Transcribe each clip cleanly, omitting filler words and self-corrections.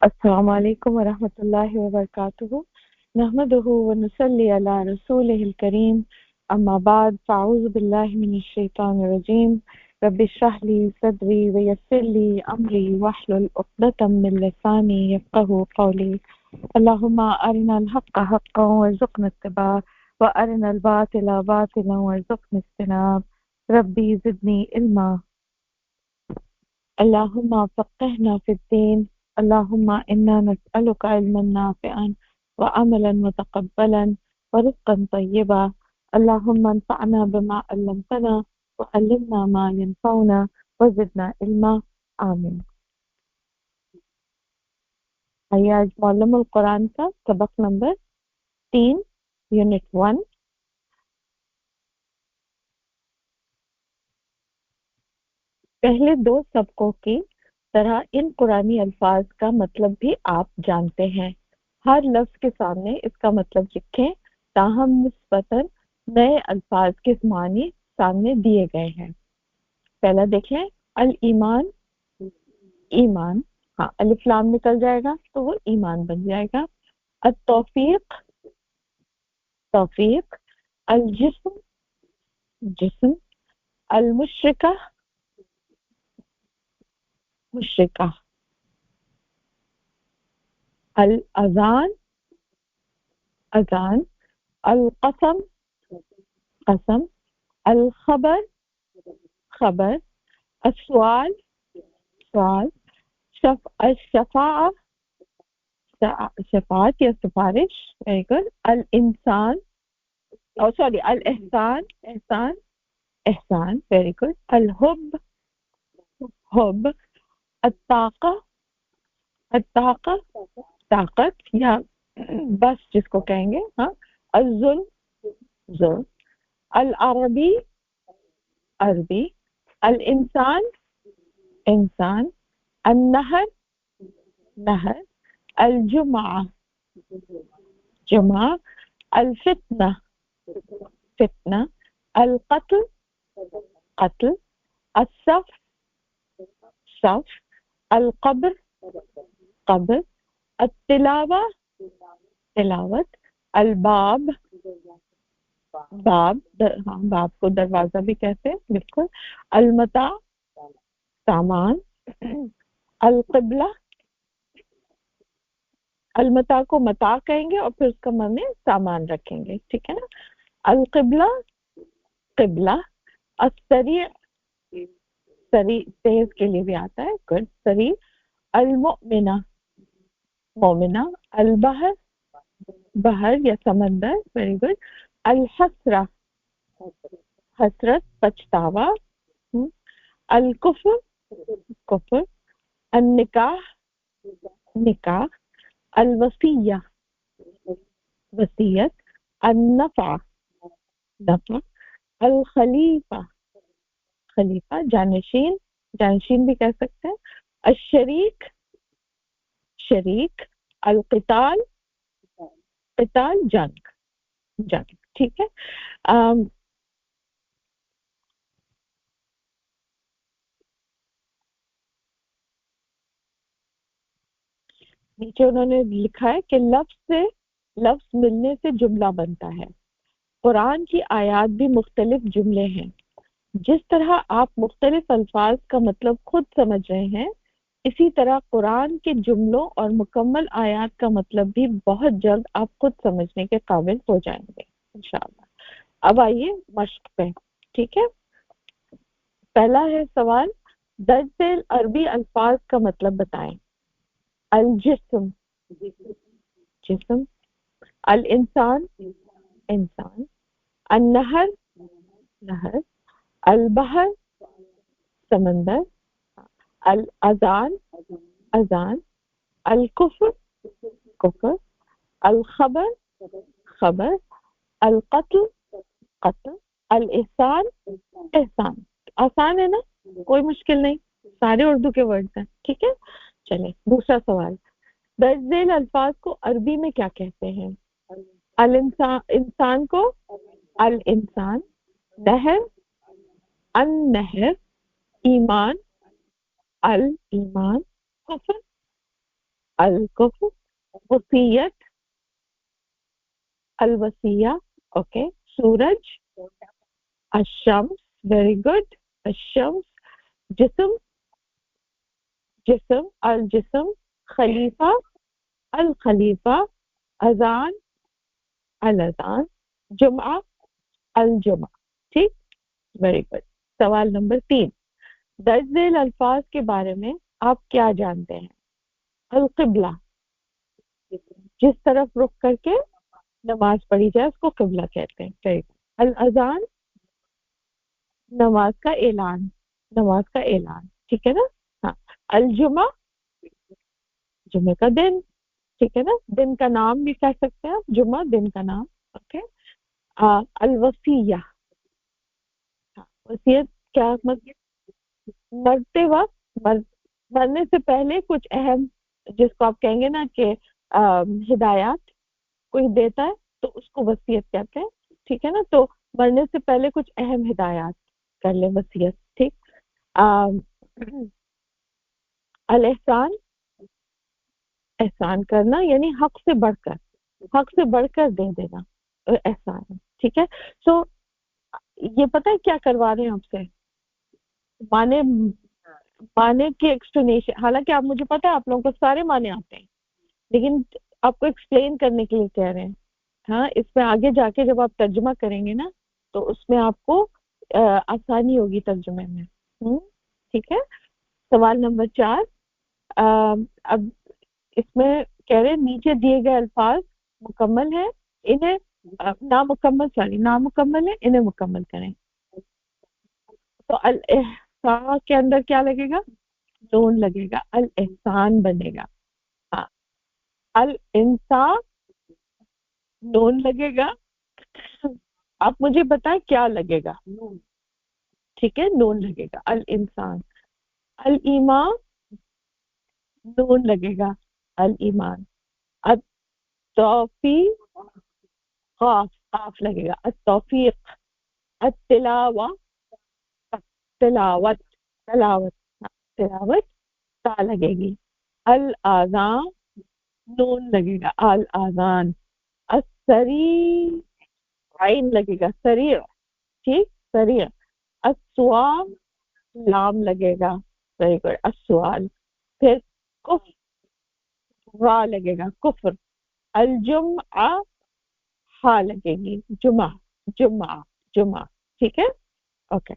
السلام عليكم ورحمة الله وبركاته. نحمده ونصلي على رسوله الكريم. أما بعد فأعوذ بالله من الشيطان الرجيم. رب اشرح لي صدري ويسر لي أمري واحلل عقدة من لساني يفقهوا قولي. اللهم أرنا الحق حقا وارزقنا اتباعه وأرنا الباطل باطلا وارزقنا اجتنابه. ربي زدني علما. اللهم فقهنا في الدين. اللهم إنا نسألك علما نافعا وعملا متقبلا ورزقا طيبا. اللهم انفعنا بما علمتنا وعلمنا ما ينفعنا وزدنا علما. آمين. آइए आज मौलम अल कुरान का सबक नंबर 3 यूनिट 1 पहले दो सबकों की तरह इन कुरानी अल्फाज का मतलब भी आप जानते हैं। हर लफ्ज के सामने इसका मतलब लिखें, ताहम निस्बतन नए अल्फाज के मानी सामने दिए गए हैं। पहला देखें, अल ईमान, ईमान, हाँ अलिफ लाम निकल जाएगा तो वो ईमान बन जाएगा। अल तौफीक, तौफीक। अल जिस्म, जिस्म। अल मुशरिका, मुशरिका। अल अजान, अजान। अल कसम, कसम। अल खबर, खबर। अस्वाल, सवाल। शफाअत, शफाअत या सिफारिश। Very good. अल इंसान, oh sorry, अल एहसान, एहसान, एहसान। Very good. अल हुब, हुब। अत्ताका, अत्ताका, ताकत या बस जिसको कहेंगे, हाँ। अल जुल्म, जुल्म। अल अरबी, अरबी। अल इंसान, इंसान। अल नहर, नहर। अल जुमा, जुमा। अल फितना, फितना। अल कत्ल, कत्ल। असफ, सफ। अल कब्र, कब्र। अत्तिलावा, तिलावत। अल बाब, बाब, हाँ बाब को दरवाजा भी कहते हैं, बिल्कुल। अल मता, सामान। अल क़िबला, अल मता को मता कहेंगे और फिर उसका मन में सामान रखेंगे, ठीक है ना। अल क़िबला, क़िबला। अस्सरी, सरी तेज के लिए भी आता है, गुड, सरी। अल मुमिना, मोमिना। अल बहर, बहर या समंदर, वेरी गुड। अल हसरा, हसरत, पछतावा। अल कुफ्र, कुफ्र। अल निकाह, निकाह। अल वसिया, वसियत। अल नफा, नफा। अल खलीफा, खलीफा, जानशीन, जानशीन भी कह सकते हैं। अल शरीक, शरीक। अल क़िताल, क़िताल जंग, जंग, ठीक है। नीचे उन्होंने लिखा है कि लफ्ज से लफ्ज मिलने से जुमला बनता है। कुरान की आयत भी मुख्तलिफ जुमले हैं। जिस तरह आप मुख्तलिफ अल्फाज का मतलब खुद समझ रहे हैं, इसी तरह कुरान के जुमलों और मुकम्मल आयत का मतलब भी बहुत जल्द आप खुद समझने के काबिल हो जाएंगे इंशाअल्लाह। अब आइए मश्क पे, ठीक है। पहला है सवाल, दर्ज से अरबी अल्फाज का मतलब बताएं। अल जिस्म, जिस्म। अल इंसान, इंसान। अल नहर, नहर। अल बहर, समंदर। अल अजान, अजान। अल कुफ्र, कुफ्र। अल खबर, खबर। अल कत्ल, कत्ल। अल एहसान, एहसान। आसान है ना, कोई मुश्किल नहीं, सारे उर्दू के वर्ड्स हैं, ठीक है। चलिए दूसरा सवाल, दर्ज झेल अल्फाज को अरबी में क्या कहते हैं। अल इंसान, इंसान को अल इंसान। नहर, अन नहर। ईमान, अल ईमान। कुफ्र, الكفر وصية الوصية okay सूरज الشمس very good الشمس جسم جسم الجسم خليفة الخليفة अजान الأذان जुम्आ الجمعة ठीक वेरी गुड सवाल नंबर 3 दर्ज झेल अल्फाज के बारे में आप क्या जानते हैं अल-क़िबला जिस तरफ रुख करके नमाज पढ़ी जाए उसको क़िबला कहते हैं ठीक अल-अज़ान नमाज का ऐलान ठीक है ना हाँ अल-जुमा जुमे का दिन ठीक है ना दिन का नाम भी कह सकते हैं आप जुमा दिन का नाम ओके अल-वसिया वसीयत क्या मतलब मरते वक्त मरने से पहले कुछ अहम जिसको आप कहेंगे ना कि हिदायत कोई देता है तो उसको वसीयत कहते हैं ठीक है ना तो मरने से पहले कुछ अहम हिदायत कर ले वसीयत ठीक अल एहसान एहसान करना यानी हक से बढ़कर दे देना एहसान है ठीक है सो ये पता है क्या करवा रहे हैं आपसे माने माने की एक्सप्लेनेशन हालांकि आप मुझे पता है आप लोगों को सारे माने आते हैं लेकिन आपको एक्सप्लेन करने के लिए कह रहे हैं हाँ इसमें आगे जाके जब आप तर्जुमा करेंगे ना तो उसमें आपको आसानी होगी तर्जुमे में ठीक है सवाल नंबर 4 अब इसमें कह रहे हैं नीचे दिए गए अल्फाज मुकम्मल है इन्हें नामुकम्मल है इन्हें मुकम्मल करें तो अल एहसान के अंदर क्या लगेगा नून लगेगा अल एहसान बनेगा हाँ अल इंसान नून लगेगा आप मुझे बताएं क्या लगेगा ठीक है नून लगेगा अल इंसान अल ईमान नून लगेगा अल ईमान तौफीक काफ काफ लगेगा तौफीक तिलावा तिलावत तिलावत तिलावत ता लगेगी अल आज़ान नून लगेगा अल आज़ान असरी आइन लगेगा सरीर ठीक सरीर अस्वाम लाम लगेगा वेरी गुड अस्वाल फिर कुफ रा लगेगा कुफ्र अलजुम्आ हा लगेगी जुमा जुमा जुमा ठीक है ओके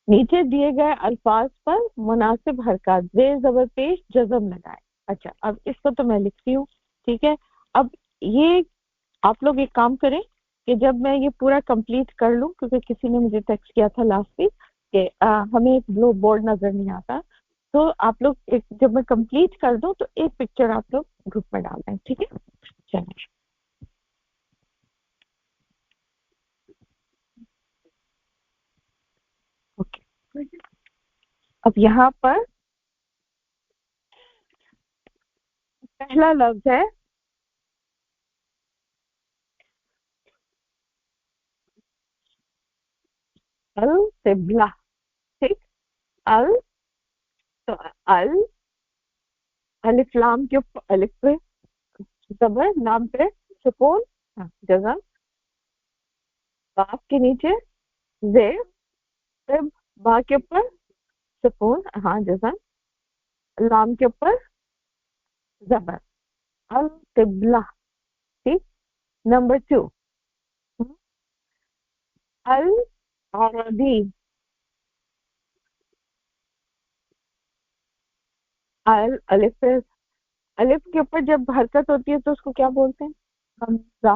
नीचे दिए गए अल्फाज पर मुनासिब हरकत जेर ज़बर पेश जज़म लगाए अच्छा अब इसको तो मैं लिखती हूँ ठीक है अब ये आप लोग एक काम करें कि जब मैं ये पूरा कंप्लीट कर लूं क्योंकि किसी ने मुझे टेक्स्ट किया था लास्ट वीक कि हमें ब्लू बोर्ड नजर नहीं आता तो आप लोग एक जब मैं कंप्लीट कर दूं तो एक पिक्चर आप लोग ग्रुप में डाल दें ठीक है चलिए ओके अब यहाँ पर पहला लफ्ज है अल तिबला ठीक अल तो अल अलिफ लाम के ऊपर अलिफ पे जबर नाम पे सुकून हाँ जज़म बाप के नीचे जेर फिर बा के ऊपर सुकून हाँ जज़म लाम के ऊपर जबर अल तिबला ठीक नंबर 2 अल अरबी अल अलिफ अलिफ के ऊपर जब हरकत होती है तो उसको क्या बोलते हैं हमजा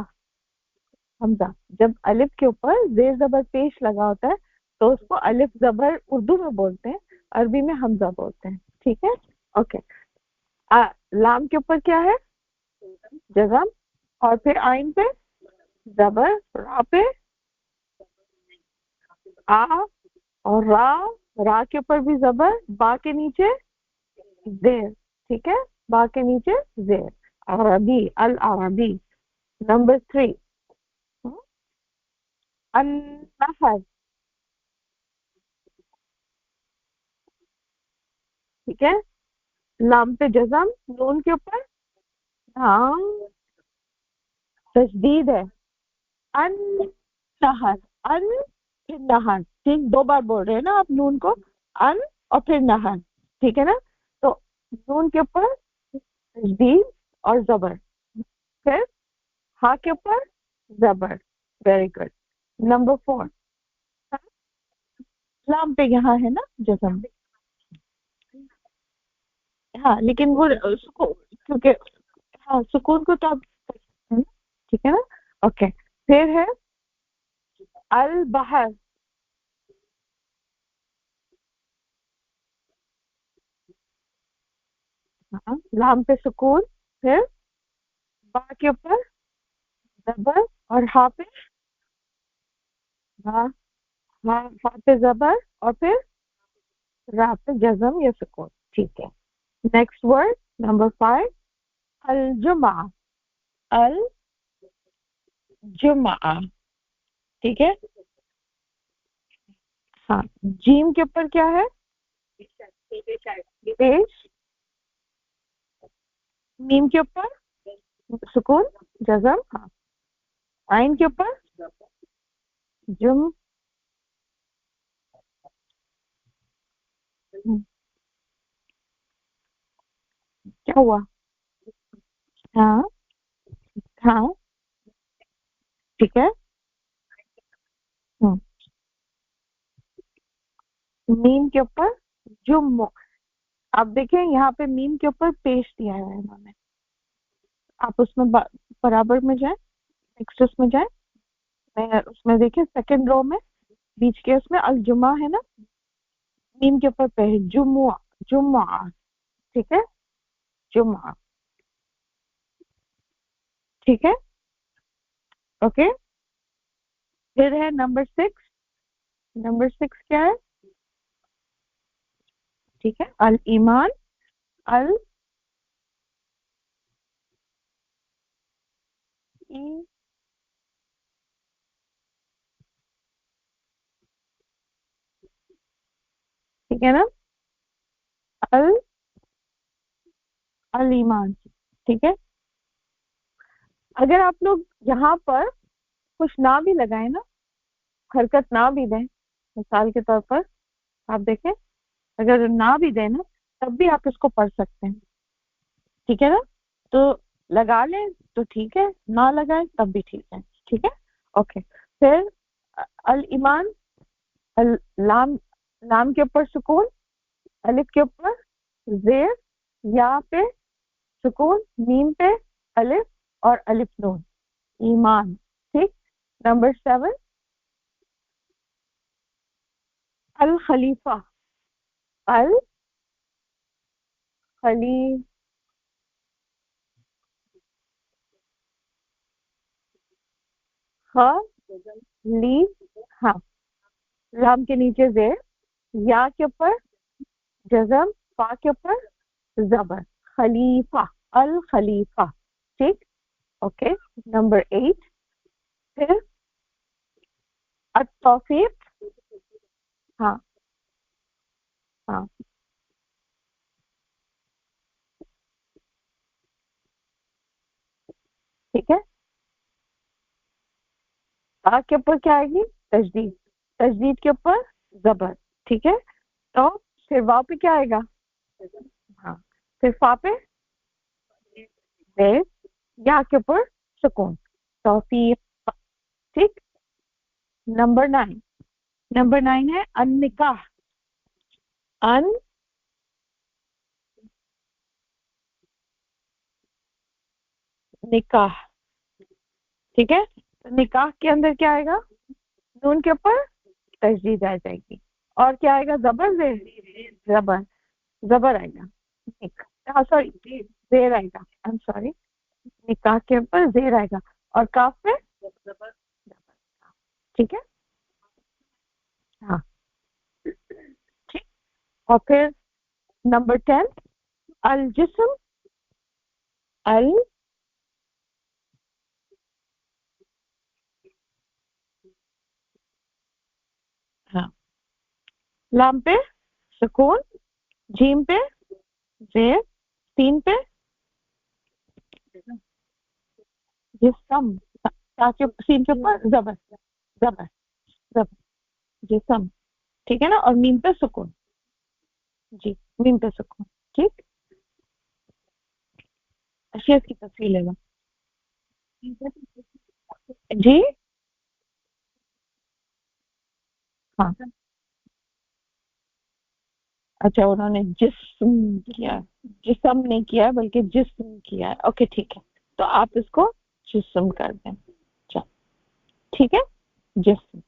हमजा जब अलिफ के ऊपर जेर जबर पेश लगा होता है तो उसको अलिफ जबर उर्दू में बोलते हैं अरबी में हमजा बोलते हैं ठीक है ओके लाम के ऊपर क्या है जज़म और फिर आइन पे जबर रा पे आ और रा के ऊपर भी जबर बा के नीचे जेर ठीक है बा के नीचे जेर अरबी अल अरबी नंबर 3 अन्नहर ठीक है लाम पे जज़म नून के ऊपर हाँ तशदीद है, अन नहर, अन फिर नहर, ठीक 2 बार बोल रहे हैं ना आप नून को, अन और फिर नहर, ठीक है ना। तो नून के ऊपर तशदीद और जबर, फिर हा के ऊपर जबर। Very good. नंबर 4, लाम पे यहाँ है ना जज्म। हाँ लेकिन वो उसको क्योंकि हाँ सुकून को तो आप है ना? ठीक है ना। ओके, फिर है अल बहर। हाँ लाम पे सुकून, फिर बा के ऊपर जबर और हा पे हा, हा, हा पे जबर और फिर रा पे जज्म या सुकून, ठीक है। नेक्स्ट वर्ड नंबर 5, अल जुमा। अल जुमा, ठीक है। हाँ जीम के ऊपर क्या है, पेश। मीम के ऊपर सुकून जज्म, हाँ। आइन के ऊपर जुम, क्या हुआ। हाँ हाँ ठीक है। हम्म, मीम के ऊपर जुम। आप देखें यहाँ पे मीम के ऊपर पेश दिया है इन्होंने, आप उसमें बराबर में जाए, नेक्स्ट उसमें जाए, मैं उसमें देखें सेकंड रो में बीच के उसमें अल जुमा है ना, मीम के ऊपर पेश जुमुआ, जुमुआ, ठीक है, जुमुआ, ठीक है। ओके, फिर है नंबर 6। नंबर 6 क्या है, ठीक है, अल ईमान। अल ई, ठीक है ना, अल अल ईमान, ठीक है। अगर आप लोग यहाँ पर कुछ ना भी लगाए ना, हरकत ना भी दें, मिसाल के तौर पर आप देखें, अगर ना भी दें ना तब भी आप इसको पढ़ सकते हैं, ठीक है ना। तो लगा लें तो ठीक है, ना लगाएं तब भी ठीक है, ठीक है। ओके, फिर अल ईमान, अल लाम, लाम के ऊपर सुकून, अलिफ के ऊपर जेर, या पे सुकून, मीम पे अलिफ और अलिफ नून, ईमान, ठीक। नंबर 7, अल खलीफा। अल खली ख ली, हाँ, लाम के नीचे जेर, या के ऊपर जजम, फा के ऊपर जबर, खलीफा, अल खलीफा, ठीक। ओके, नंबर 8, फिर अतौफीक। हाँ हाँ ठीक है। आ के ऊपर क्या आएगी, तजदीद, तजदीद के ऊपर जबर, ठीक है। तो फिर वाव पे क्या आएगा, हाँ, फिर फा पे बेस, या के ऊपर सुकून, तौफीक, ठीक। नंबर 9, नंबर 9 है अन निकाह। अन निकाह, ठीक है। तो निकाह के अंदर क्या आएगा, नून के ऊपर तजदीद आ जाएगी, और क्या आएगा, जबर जेर, जबर, जबर आएगा, निक, हाँ सॉरी जेर आएगा, आई एम सॉरी, निकाह के ऊपर जेर आएगा, और काफ पे जबर, ठीक है। हाँ ठीक। और फिर नंबर 10, अल जिस्म। अल, हाँ, लाम पे सुकून, जीम पे जेर, सीन पे जिसम, ताकि सीन के ऊपर जबर, जबर, जबर, जिसम, ठीक है ना, और मीम पे सुकून, जी मीम पे सुकून, ठीक। अशिया की तफसील लेगा जी। हाँ, अच्छा उन्होंने जिस्म किया, जिसम नहीं किया बल्कि जिस्म किया है, ओके ठीक है, तो आप इसको जिस्म कर दें, चल ठीक है, जिस्म,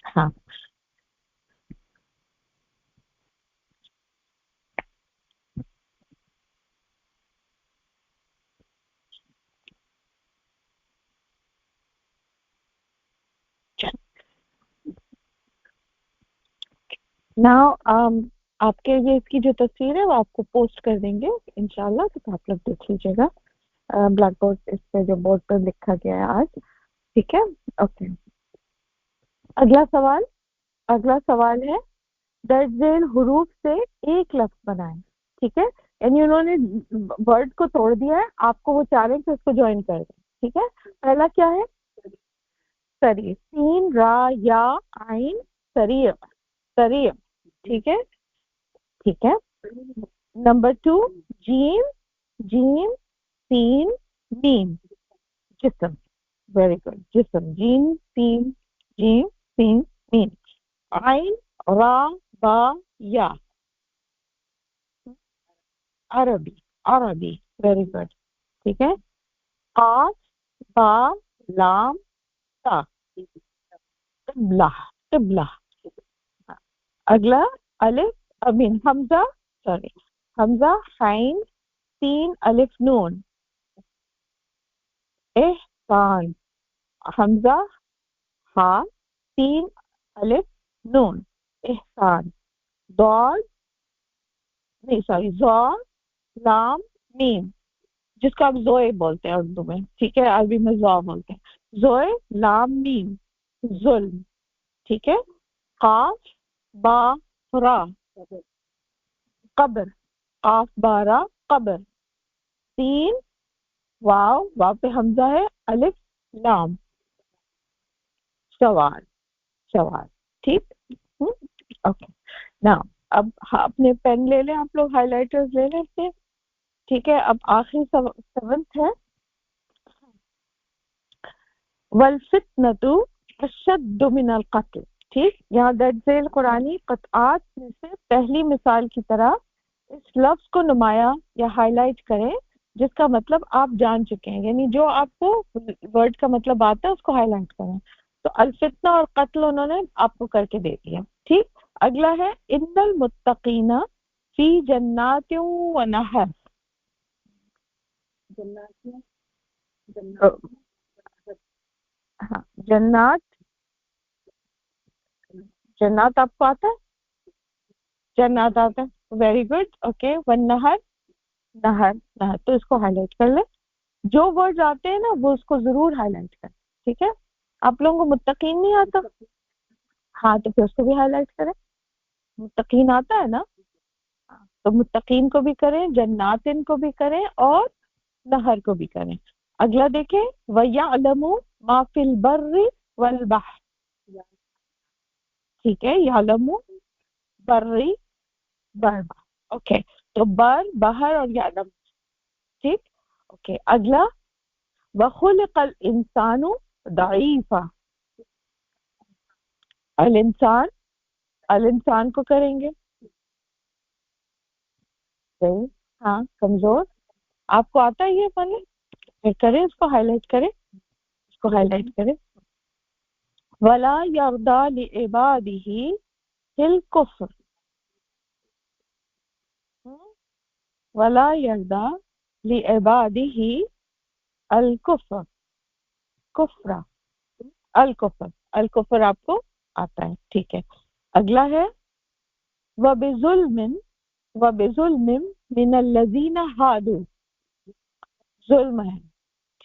हाँ। नाउ आपके ये इसकी जो तस्वीर है वो आपको पोस्ट कर देंगे इंशाल्लाह, तो आप लोग देख लीजिएगा, ब्लैक बोर्ड इस पे जो बोर्ड पर लिखा गया है आज, ठीक है। ओके, अगला सवाल, अगला सवाल है दर्ज झेल हरूफ से एक लफ्ज बनाएं, ठीक है, यानी उन्होंने वर्ड को तोड़ दिया है, आपको वो चाह रहे हैं कि उसको ज्वाइन कर दें, ठीक है। पहला क्या है, सरी, सीन रा या आइन, सरी, सरी, ठीक है, ठीक है। नंबर टू, जीम, जीम, सीन, मीम, जिस्म, वेरी गुड, जिस्म, जीम, सीन, जीम, सीन, मीम, आइन, रा, बा, या, अरबी, अरबी, वेरी गुड, ठीक है। काफ, बा, लाम, ता, तिबला, तिबला। अगला, अलिफ अमीन हमजा, सॉरी, हमजा, हाइन, तीन, अलिफ नून, एहसान, हमजा, हा, तीन, अलिफ नून, एहसान, दौर, नहीं सॉरी, जौ, लाम, मीम, जिसको आप जोए बोलते हैं उर्दू में, ठीक है, अरबी में जौ बोलते हैं, जोए, लाम, मीम, जुल्म, ठीक है। काफ, बा, रा, कब्र, काफ बारा, कब्र, तीन, वाव, वाव पे हमजा है, अलिफ, लाम, सवाल, सवाल, ठीक। ओके, ना अब अपने पेन ले लें, आप लोग हाइलाइटर्स ले लें अपने, ठीक है। अब आखिरी सेवंथ है, वल फितनतु अशद्दु मिनल कत्ल, ठीक। यहाँ दर्ज कुरानी कतआत में से पहली मिसाल की तरह इस लफ्ज को नुमाया या हाईलाइट करें जिसका मतलब आप जान चुके हैं, यानी जो आपको वर्ड का मतलब आता है उसको हाईलाइट करें, तो अल-फितना और कत्ल उन्होंने आपको करके दे दिया, ठीक। अगला है इन्नल मुत्तकीना फी जन्नातिन व नहर, अ, हाँ, जन्नात, जन्नात आपको आता है, जन्नात आता है, वेरी गुड, ओके। वन नहर, नहर, नहर, तो इसको हाईलाइट कर ले, जो वर्ड आते हैं ना वो उसको जरूर हाईलाइट करें, ठीक है। आप लोगों को मुत्तकीन नहीं आता, हाँ तो फिर उसको भी हाईलाइट करें, मुत्तकीन आता है ना, हाँ, तो मुत्तकीन को भी करें, जन्नातिन को भी करें और नहर को भी करें। अगला देखें, वयअलमु मा फिल बर्रि वल बहर, ठीक है, यअलमु, बर्री, बर, ओके, तो बर, बहर और यअलम, ठीक, ओके। अगला, वखुलिकल इंसानु दईफा, अल इंसान, अल इंसान को करेंगे, सही, हाँ कमजोर, आपको आता है ये वाले, फिर करें इसको हाईलाइट करें, इसको हाईलाइट करें, वला यर्दा लिइबादिही हिल कुफ्र, वला यर्दा लिइबादिही अल कुफ्र, कुफ्रा, अल कुफ्र, अल कुफ्र आपको आता है, ठीक है। अगला है वबिजुल्मिन, वबिजुल्मिन मिनल्लज़ीना हादू, जुल्म है,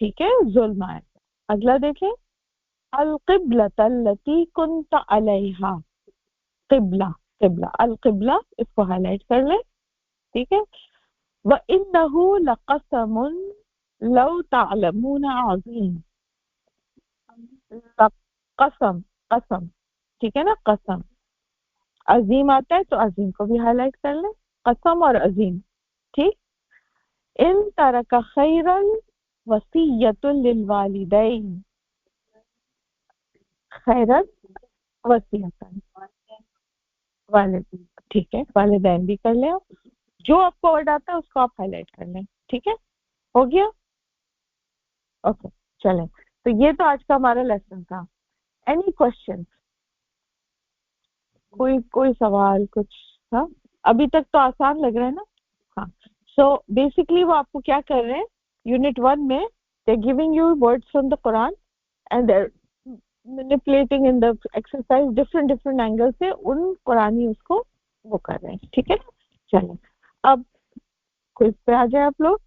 ठीक है, जुल्म है। अगला देखें, अल क़िबलत अल्लती कुन्त अलैहा, क़िबला, क़िबला, अल क़िबला, इसको हाईलाइट कर लें, ठीक है। وَإِنَّهُ لَقَسَمٌ لَوْ تَعْلَمُونَ عَظِيمٌ. قسم، قسم، ٹھیک ہے نا، قسم. عظیم آتا ہے تو عظیم کو بھی ہائی لائٹ کر لیں، قسم اور عظیم. ٹھیک. ان ترک خیرا وصیۃ للوالدین، خیرا وصیۃ والد، ٹھیک ہے، والدین بھی کر لیں آپ. جو آپ کو ورڈ آتا ہے اس کو آپ ہائی لائٹ کر لیں. ٹھیک ہے، ہو گیا. اوکے چلیں، تو یہ تو آج کا ہمارا لیسن تھا. Any question? کوئی سوال کچھ تھا؟ ابھی تک تو آسان لگ رہا ہے نا. ہاں. سو بیسکلی وہ آپ کو کیا کر رہے ہیں یونٹ 1 میں، they giving you words from the Quran and manipulating in the exercise different angle سے ان قرآنی اس کو وہ کر رہے ہیں. ٹھیک ہے نا. چلیں اب کوئز پہ آ جائیں آپ لوگ.